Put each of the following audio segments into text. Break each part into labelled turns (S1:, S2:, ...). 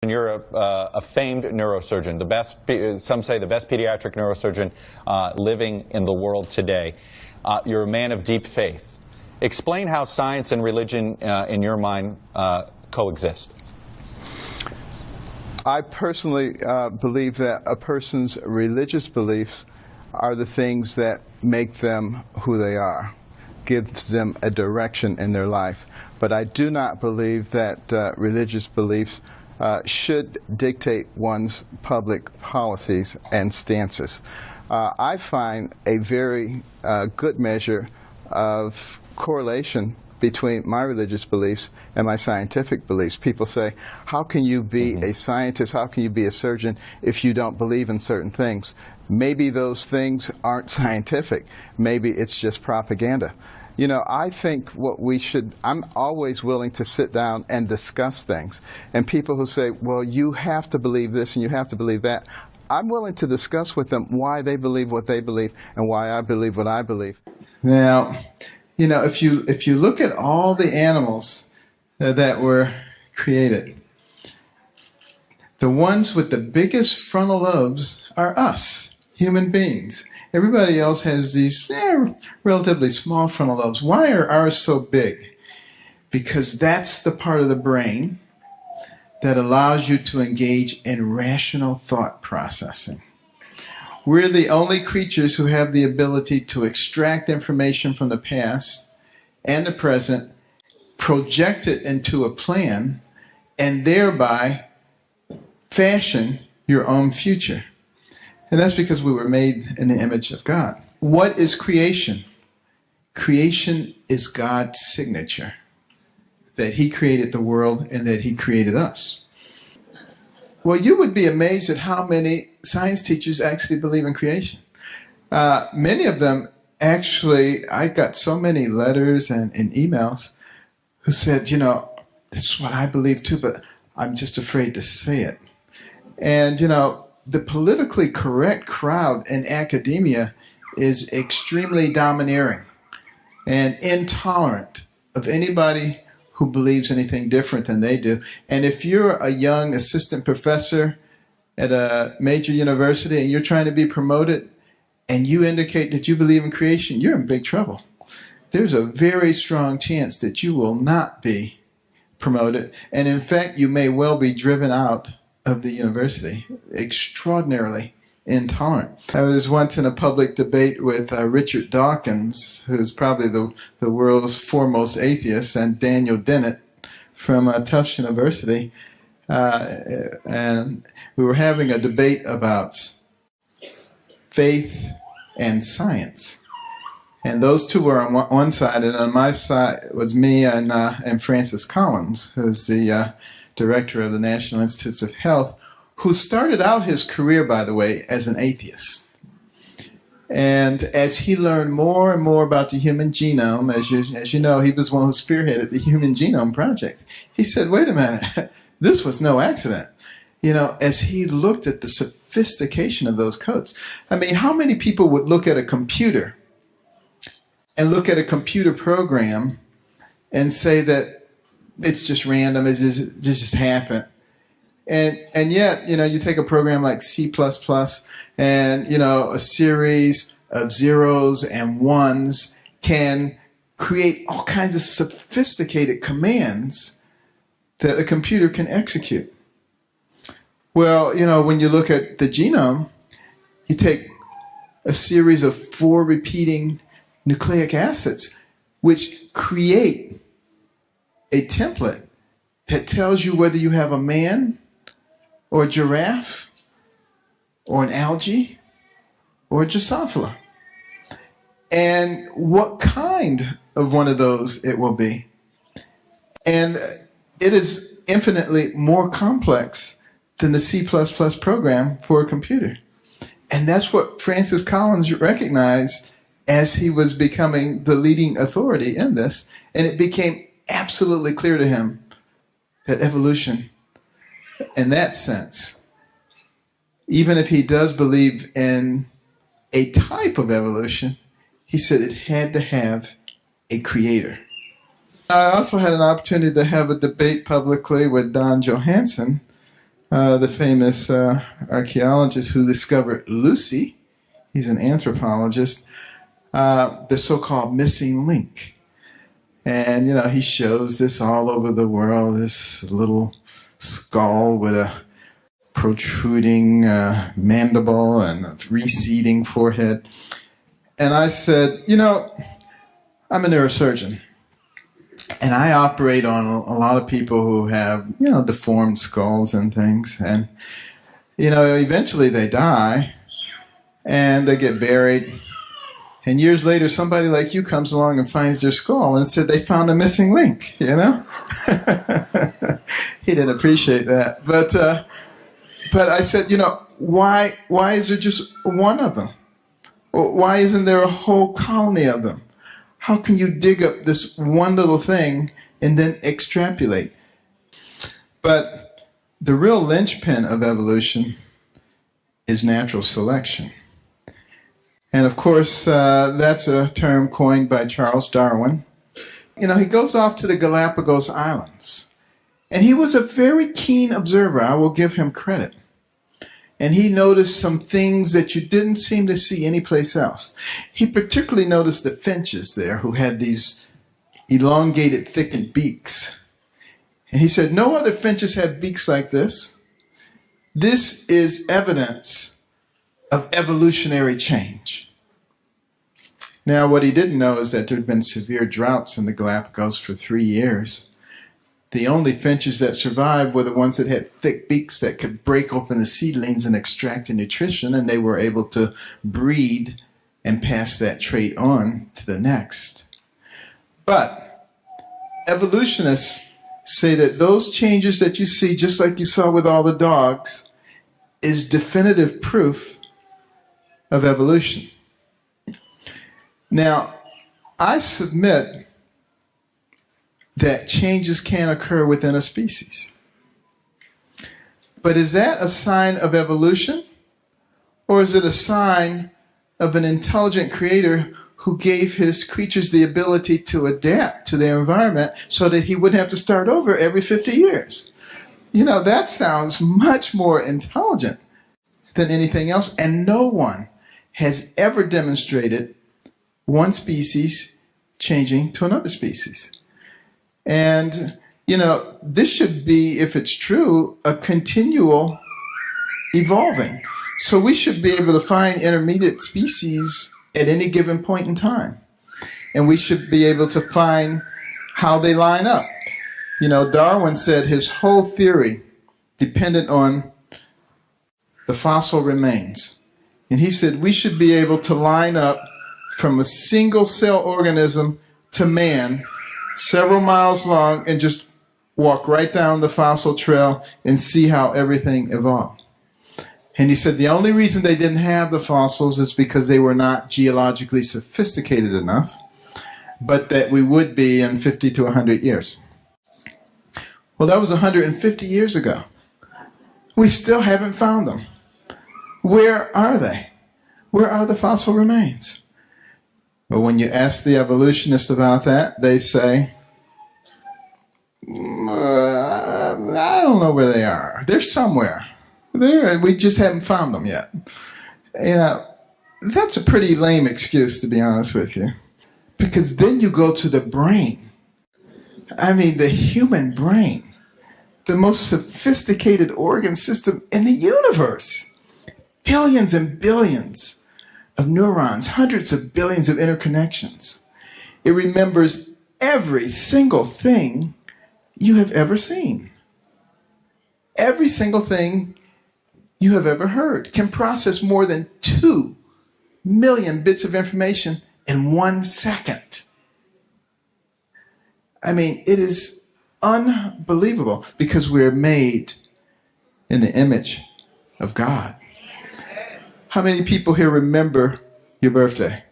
S1: You're a famed neurosurgeon, the best, some say the best pediatric neurosurgeon living in the world today. You're a man of deep faith. Explain how science and religion, in your mind, coexist.
S2: I personally believe that a person's religious beliefs are the things that make them who they are, gives them a direction in their life. But I do not believe that religious beliefs should dictate one's public policies and stances. I find a very good measure of correlation between my religious beliefs and my scientific beliefs. People say, how can you be a scientist, how can you be a surgeon if you don't believe in certain things? Maybe those things aren't scientific. Maybe it's just propaganda. You know, I think what we should, I'm always willing to sit down and discuss things. And people who say, well, you have to believe this and you have to believe that, I'm willing to discuss with them why they believe what they believe and why I believe what I believe.
S3: Now, you know, if you look at all the animals that were created, the ones with the biggest frontal lobes are us, human beings. Everybody else has these relatively small frontal lobes. Why are ours so big? Because that's the part of the brain that allows you to engage in rational thought processing. We're the only creatures who have the ability to extract information from the past and the present, project it into a plan, and thereby fashion your own future. And that's because we were made in the image of God. What is creation? Creation is God's signature, that He created the world and that He created us. Well, you would be amazed at how many science teachers actually believe in creation. Many of them actually, I got so many letters and emails who said, you know, this is what I believe too, but I'm just afraid to say it. And, you know, the politically correct crowd in academia is extremely domineering and intolerant of anybody who believes anything different than they do. And if you're a young assistant professor at a major university and you're trying to be promoted and you indicate that you believe in creation, you're in big trouble. There's a very strong chance that you will not be promoted. And in fact, you may well be driven out of the university. Extraordinarily intolerant. I was once in a public debate with Richard Dawkins, who's probably the world's foremost atheist, and Daniel Dennett from Tufts University. And we were having a debate about faith and science. And those two were on one side, and on my side was me and Francis Collins, who's the director of the National Institutes of Health, who started out his career, by the way, as an atheist. And as he learned more and more about the human genome, as you know, he was one who spearheaded the Human Genome Project. He said, wait a minute, this was no accident. You know, as he looked at the sophistication of those codes. I mean, how many people would look at a computer and look at a computer program and say that it's just random, it just happened? And yet, you know, you take a program like C++ and, you know, a series of zeros and ones can create all kinds of sophisticated commands that a computer can execute. Well, you know, when you look at the genome, you take a series of 4 repeating nucleic acids, which create a template that tells you whether you have a man or a giraffe or an algae or a Drosophila, and what kind of one of those it will be. And it is infinitely more complex than the C++ program for a computer. And that's what Francis Collins recognized as he was becoming the leading authority in this. And it became absolutely clear to him that evolution, in that sense, even if he does believe in a type of evolution, he said it had to have a creator. I also had an opportunity to have a debate publicly with Don Johanson, the famous archaeologist who discovered Lucy. He's an anthropologist. The so-called missing link. And, he shows this all over the world, this little skull with a protruding mandible and a receding forehead. And I said, I'm a neurosurgeon. And I operate on a lot of people who have, deformed skulls and things. And, eventually they die and they get buried. And years later, somebody like you comes along and finds their skull and said they found a missing link, He didn't appreciate that. But I said, why is there just one of them? Why isn't there a whole colony of them? How can you dig up this one little thing and then extrapolate? But the real linchpin of evolution is natural selection. And of course, that's a term coined by Charles Darwin. He goes off to the Galapagos Islands. And he was a very keen observer. I will give him credit. And he noticed some things that you didn't seem to see anyplace else. He particularly noticed the finches there who had these elongated, thickened beaks. And he said, no other finches have beaks like this. This is evidence of evolutionary change. Now, what he didn't know is that there had been severe droughts in the Galapagos for 3 years. The only finches that survived were the ones that had thick beaks that could break open the seedlings and extract the nutrition, and they were able to breed and pass that trait on to the next. But evolutionists say that those changes that you see, just like you saw with all the dogs, is definitive proof of evolution. Now, I submit that changes can occur within a species. But is that a sign of evolution? Or is it a sign of an intelligent creator who gave his creatures the ability to adapt to their environment so that he wouldn't have to start over every 50 years? That sounds much more intelligent than anything else. And no one has ever demonstrated one species changing to another species. And, this should be, if it's true, a continual evolving. So we should be able to find intermediate species at any given point in time. And we should be able to find how they line up. Darwin said his whole theory depended on the fossil remains. And he said we should be able to line up from a single cell organism to man, several miles long, and just walk right down the fossil trail and see how everything evolved. And he said the only reason they didn't have the fossils is because they were not geologically sophisticated enough, but that we would be in 50 to 100 years. Well, that was 150 years ago. We still haven't found them. Where are they? Where are the fossil remains? But when you ask the evolutionists about that, they say, I don't know where they are. They're somewhere. We just haven't found them yet. That's a pretty lame excuse, to be honest with you. Because then you go to the brain. The human brain. The most sophisticated organ system in the universe. Billions and billions of neurons, hundreds of billions of interconnections. It remembers every single thing you have ever seen. Every single thing you have ever heard. Can process more than 2 million bits of information in 1 second. It is unbelievable because we're made in the image of God. How many people here remember your birthday?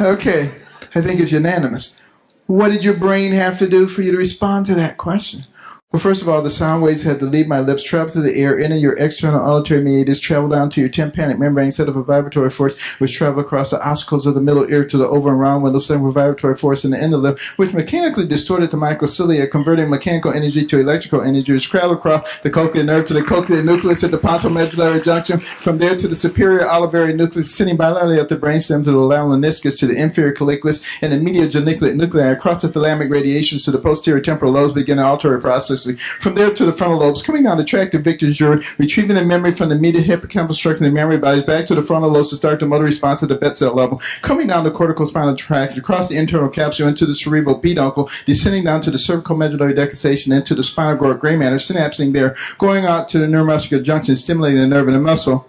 S3: Okay, I think it's unanimous. What did your brain have to do for you to respond to that question? Well, first of all, the sound waves had to leave my lips, travel through the air, enter your external auditory meatus, travel down to your tympanic membrane, set up a vibratory force, which travel across the ossicles of the middle ear to the over and round window, setting a vibratory force in the inner lip, which mechanically distorted the microcilia, converting mechanical energy to electrical energy, which traveled across the cochlear nerve to the cochlear nucleus at the pontomedullary junction, from there to the superior olivary nucleus, sitting bilaterally at the brainstem to the laminiskis, to the inferior colliculus, and the medial geniculate nuclei, across the thalamic radiations to the posterior temporal lobes, beginning auditory processing. From there to the frontal lobes, coming down the tract of Victor's jury, retrieving the memory from the medial hippocampal structure and the memory bodies, back to the frontal lobes to start the motor response at the bed cell level, coming down the cortical spinal tract, across the internal capsule into the cerebral peduncle, descending down to the cervical medullary decussation, into the spinal growth gray matter, synapsing there, going out to the neuromuscular junction, stimulating the nerve and the muscle.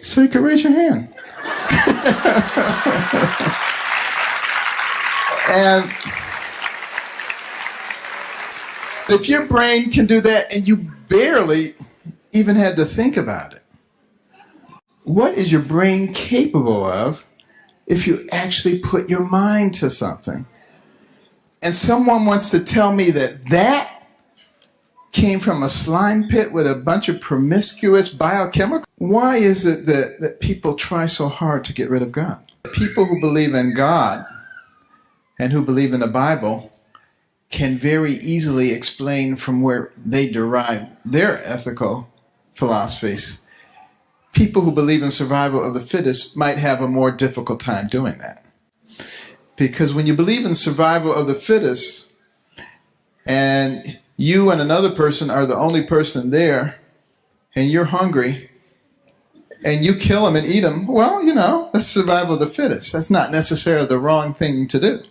S3: So you can raise your hand. And if your brain can do that and you barely even had to think about it, what is your brain capable of if you actually put your mind to something? And someone wants to tell me that that came from a slime pit with a bunch of promiscuous biochemicals? Why is it that people try so hard to get rid of God? People who believe in God and who believe in the Bible can very easily explain from where they derive their ethical philosophies. People who believe in survival of the fittest might have a more difficult time doing that. Because when you believe in survival of the fittest, and you and another person are the only person there, and you're hungry, and you kill them and eat them, well, you know, that's survival of the fittest. That's not necessarily the wrong thing to do.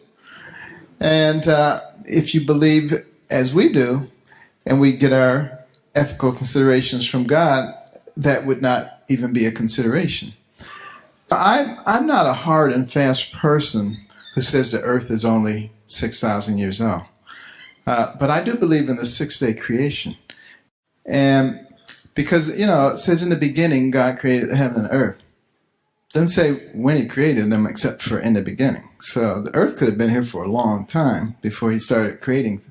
S3: And if you believe as we do, and we get our ethical considerations from God, that would not even be a consideration. I'm not a hard and fast person who says the earth is only 6,000 years old. But I do believe in the six-day creation. And because, you know, it says in the beginning, God created heaven and earth. Doesn't say when he created them except for in the beginning. So the earth could have been here for a long time before he started creating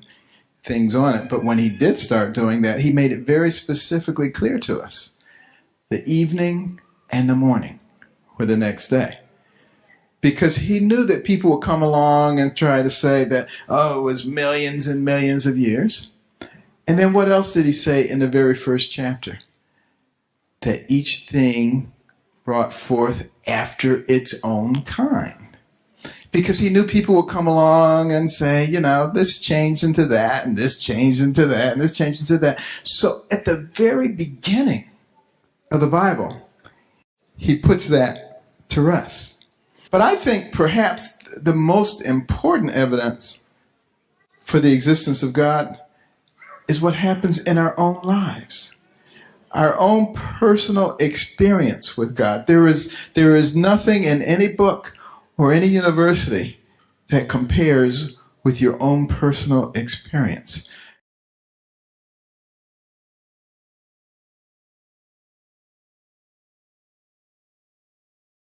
S3: things on it. But when he did start doing that, he made it very specifically clear to us. The evening and the morning were the next day. Because he knew that people would come along and try to say that, oh, it was millions and millions of years. And then what else did he say in the very first chapter? That each thing brought forth after its own kind. Because he knew people would come along and say, you know, this changed into that, and this changed into that, and this changed into that. So at the very beginning of the Bible, he puts that to rest. But I think perhaps the most important evidence for the existence of God is what happens in our own lives. Our own personal experience with God. There is nothing in any book or any university that compares with your own personal experience.